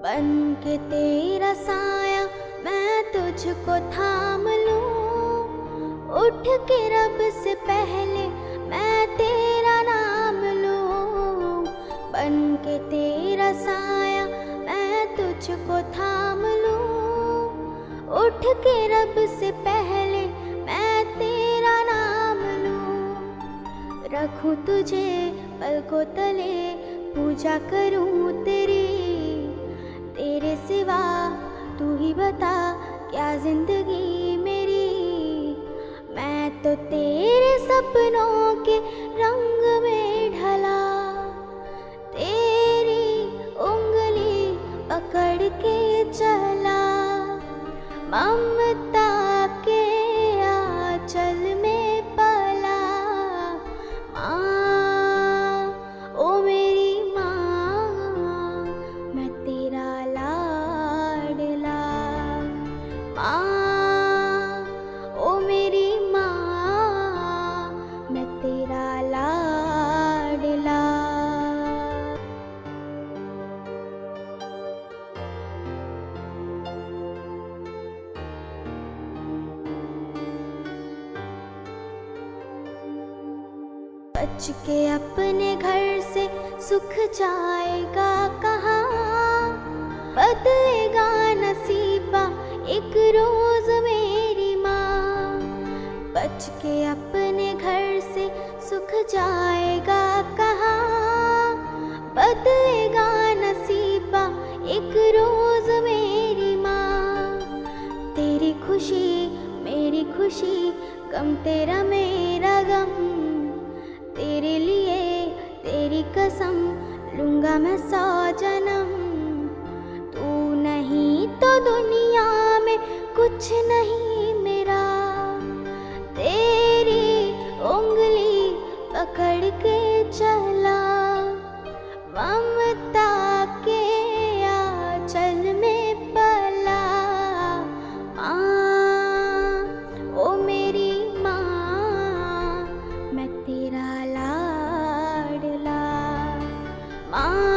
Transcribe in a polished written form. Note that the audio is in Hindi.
बन के तेरा साया मैं तुझको थाम लूं। उठ के रब से पहले मैं तेरा नाम लूं। बन के तेरा साया मैं तुझको थाम लूं। उठ के रब से पहले मैं तेरा नाम लूं। रखूं तुझे पलकों तले पूजा करूं तेरी। तेरे सिवा तू ही बता क्या जिंदगी मेरी। मैं तो तेरे सपनों के रंग में ढला। तेरी उंगली पकड़ के चला। ममता के आंचल में पला। माँ ओ मेरी माँ मैं तेरा लाडला। माँ ओ मेरी माँ मैं तेरा लाडला। बच के अपने घर से सुख जाएगा कहाँ। बदलेगा नसीबा एक रोज मेरी माँ। बच के अपने घर से सुख जाएगा कहाँ। बदलेगा नसीबा एक रोज मेरी माँ। तेरी खुशी मेरी खुशी गम तेरा मेरा गम। तेरे लिए तेरी कसम लूंगा मैं 100 जन्म। तू नहीं तो दुनिया में कुछ नहीं मेरा। तेरी उंगली पकड़ के चला। ममता के आंचल में पला। माँ ओ मेरी माँ मैं तेरा लाडला। माँ